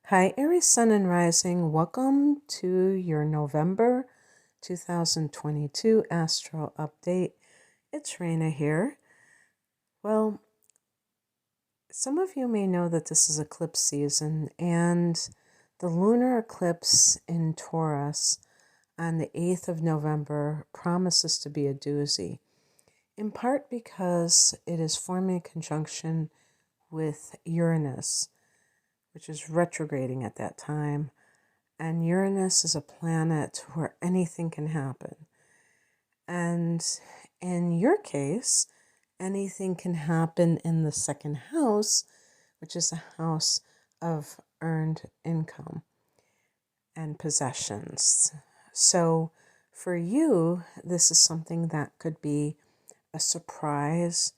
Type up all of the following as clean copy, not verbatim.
Hi, Aries Sun and Rising. Welcome to your November 2022 Astro Update. It's Raina here. Well, some of you may know that this is eclipse season, and the lunar eclipse in Taurus on the 8th of November promises to be a doozy, in part because it is forming a conjunction with Uranus, which is retrograding at that time. And Uranus is a planet where anything can happen. And in your case, anything can happen in the second house, which is a house of earned income and possessions. So for you, this is something that could be a surprise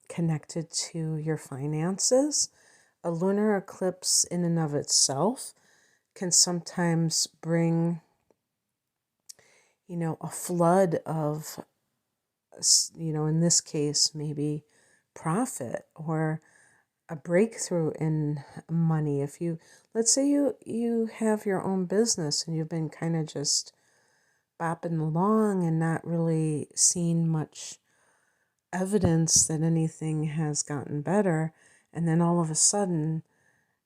connected to your finances. A lunar eclipse in and of itself can sometimes bring, a flood of, in this case, maybe profit or a breakthrough in money. If you, let's say you have your own business and you've been kind of just bopping along and not really seeing much evidence that anything has gotten better, and then all of a sudden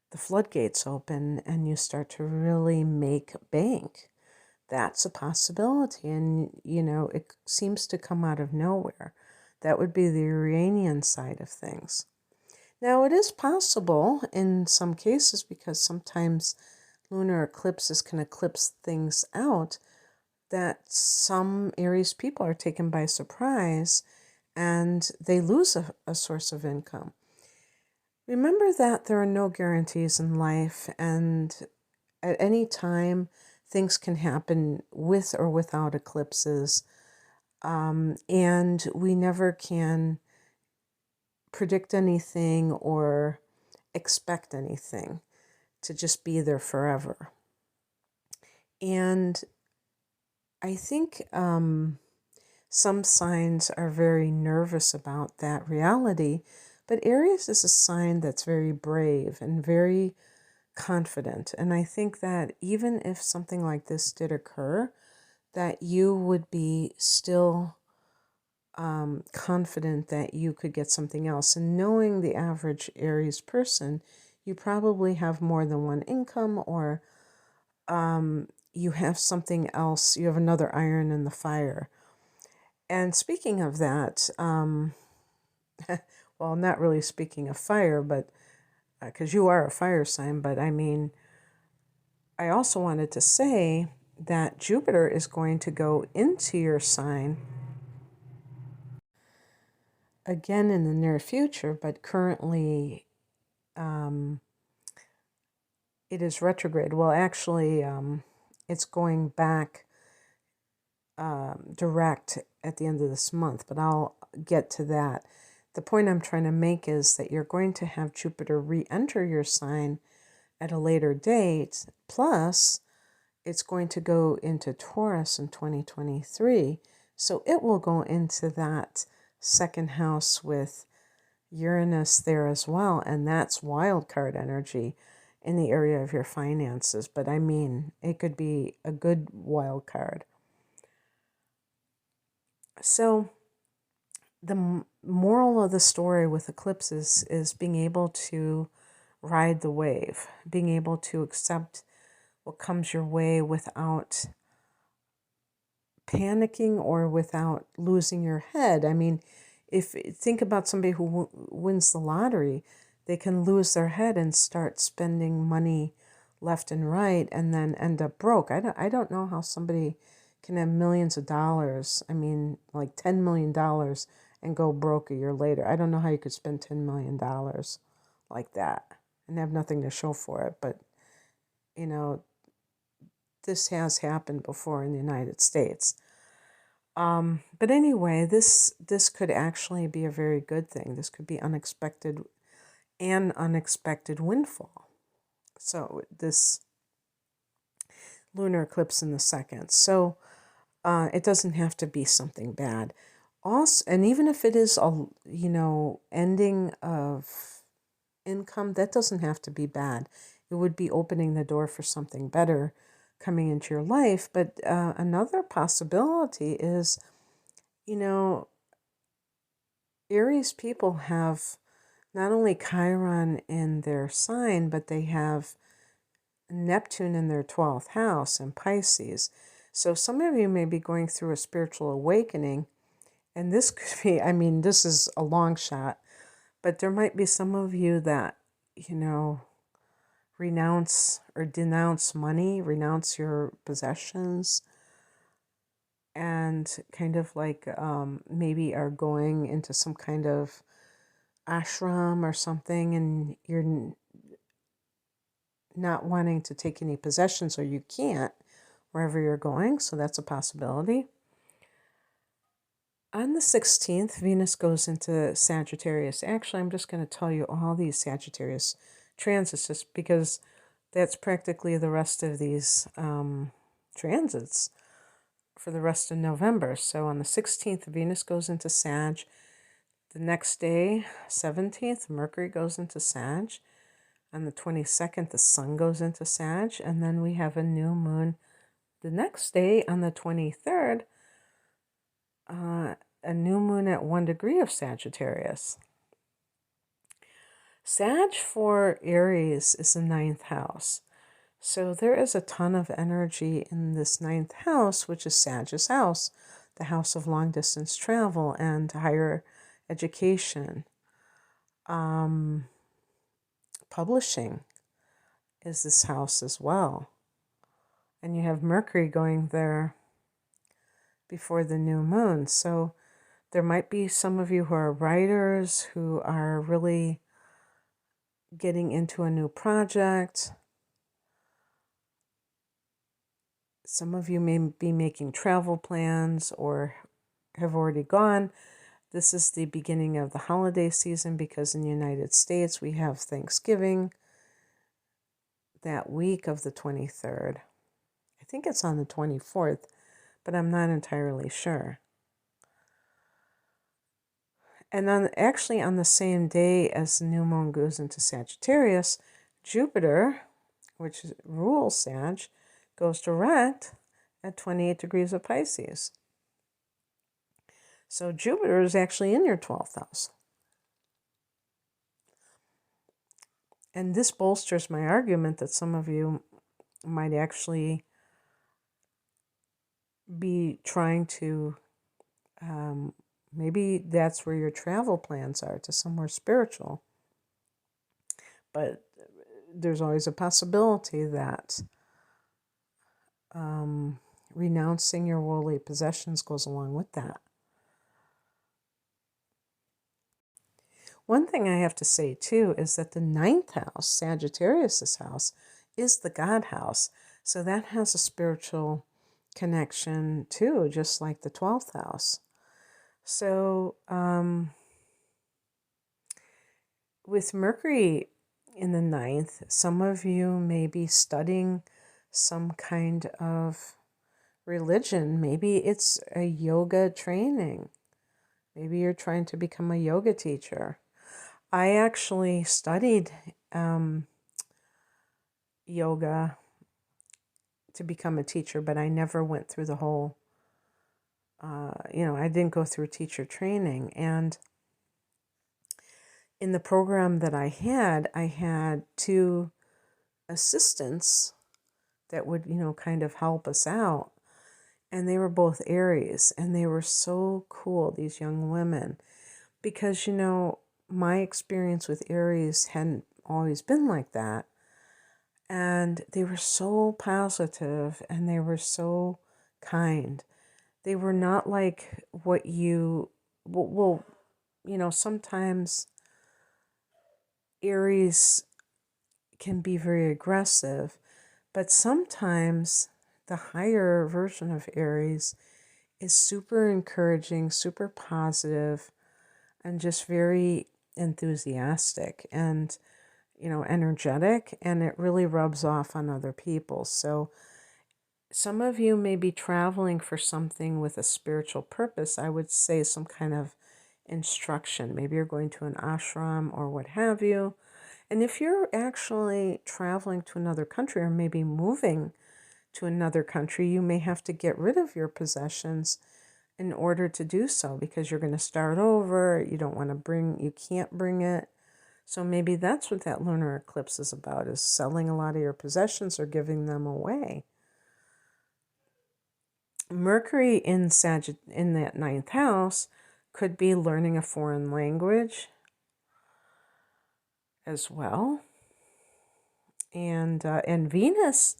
the floodgates open and you start to really make bank. That's a possibility, and it seems to come out of nowhere. That would be the Uranian side of things. Now, it is possible in some cases, because sometimes lunar eclipses can eclipse things out, that some Aries people are taken by surprise and they lose a source of income. Remember that there are no guarantees in life, and at any time, things can happen with or without eclipses, and we never can predict anything or expect anything to just be there forever. And I think some signs are very nervous about that reality, but Aries is a sign that's very brave and very confident. And I think that even if something like this did occur, that you would be still confident that you could get something else. And knowing the average Aries person, you probably have more than one income, or you have something else, you have another iron in the fire. And speaking of that, well, not really speaking of fire, but because you are a fire sign, but I mean, I also wanted to say that Jupiter is going to go into your sign again in the near future, but currently it is retrograde. Well, actually, it's going back direct at the end of this month, but I'll get to that. The point I'm trying to make is that you're going to have Jupiter re-enter your sign at a later date, plus it's going to go into Taurus in 2023, so it will go into that second house with Uranus there as well, and that's wild card energy in the area of your finances. But I mean, it could be a good wild card. So the moral of the story with eclipses is being able to ride the wave, being able to accept what comes your way without panicking or without losing your head. I mean, if think about somebody who wins the lottery, they can lose their head and start spending money left and right and then end up broke. I don't know how somebody can have millions of dollars, I mean like $10 million, and go broke a year later. I don't know how you could spend $10 million like that and have nothing to show for it. But, this has happened before in the United States. But anyway, this could actually be a very good thing. This could be unexpected windfall. So this lunar eclipse in the second. So it doesn't have to be something bad. Also, and even if it is a ending of income, that doesn't have to be bad. It would be opening the door for something better coming into your life. But another possibility is, you know, Aries people have not only Chiron in their sign, but they have Neptune in their 12th house in Pisces. So some of you may be going through a spiritual awakening. And this could be, I mean, this is a long shot, but there might be some of you that, renounce or denounce money, renounce your possessions, and kind of like maybe are going into some kind of ashram or something, and you're not wanting to take any possessions, or you can't wherever you're going. So that's a possibility. On the 16th, Venus goes into Sagittarius. Actually, I'm just going to tell you all these Sagittarius transits just because that's practically the rest of these transits for the rest of November. So on the 16th, Venus goes into Sag. The next day, 17th, Mercury goes into Sag. On the 22nd, the Sun goes into Sag. And then we have a new moon the next day on the 23rd. A new moon at 1 degree of Sagittarius. Sag for Aries is the 9th house. So there is a ton of energy in this 9th house, which is Sag's house, the house of long distance travel and higher education. Publishing is this house as well. And you have Mercury going there before the new moon. So there might be some of you who are writers who are really getting into a new project. Some of you may be making travel plans or have already gone. This is the beginning of the holiday season because in the United States we have Thanksgiving that week of the 23rd. I think it's on the 24th, but I'm not entirely sure. And actually on the same day as the new moon goes into Sagittarius, Jupiter, which rules Sag, goes direct at 28 degrees of Pisces. So Jupiter is actually in your 12th house. And this bolsters my argument that some of you might actually be trying to, maybe that's where your travel plans are, to somewhere spiritual. But there's always a possibility that renouncing your worldly possessions goes along with that. One thing I have to say too is that the 9th house, Sagittarius' house, is the God house. So that has a spiritual connection too, just like the 12th house. So with Mercury in the 9th, some of you may be studying some kind of religion. Maybe it's a yoga training. Maybe you're trying to become a yoga teacher. I actually studied yoga to become a teacher, but I never went through the whole, I didn't go through teacher training. And in the program that I had 2 assistants that would, kind of help us out. And they were both Aries, and they were so cool, these young women, because, my experience with Aries hadn't always been like that. And they were so positive and they were so kind. They were not like what sometimes Aries can be very aggressive, but sometimes the higher version of Aries is super encouraging, super positive, and just very enthusiastic and, energetic, and it really rubs off on other people. So some of you may be traveling for something with a spiritual purpose. I would say some kind of instruction. Maybe you're going to an ashram or what have you. And if you're actually traveling to another country or maybe moving to another country, you may have to get rid of your possessions in order to do so because you're going to start over. You don't want to you can't bring it. So maybe that's what that lunar eclipse is about, is selling a lot of your possessions or giving them away. Mercury in that ninth house could be learning a foreign language as well. And Venus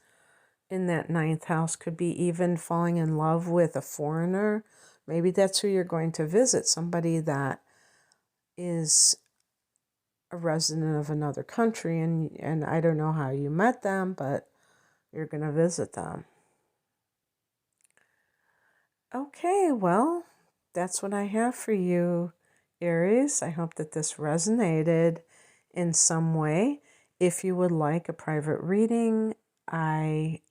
in that ninth house could be even falling in love with a foreigner. Maybe that's who you're going to visit, somebody that is a resident of another country, and I don't know how you met them, but you're going to visit them. Okay, well, that's what I have for you, Aries. I hope that this resonated in some way. If you would like a private reading, I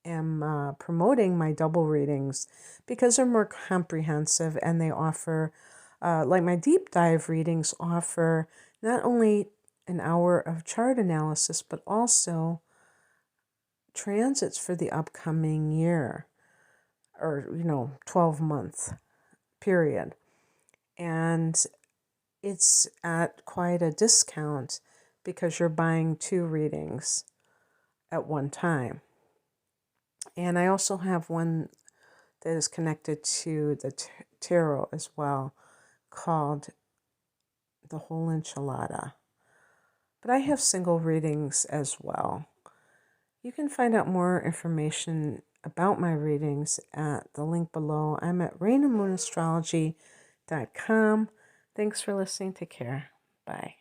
am promoting my double readings because they're more comprehensive, and they offer, like my deep dive readings offer not only an hour of chart analysis, but also transits for the upcoming year, or 12-month period. And it's at quite a discount because you're buying 2 readings at one time. And I also have one that is connected to the tarot as well, called the Whole Enchilada. But I have single readings as well. You can find out more information about my readings at the link below. I'm at rainamoonastrology.com. Thanks for listening. Take care. Bye.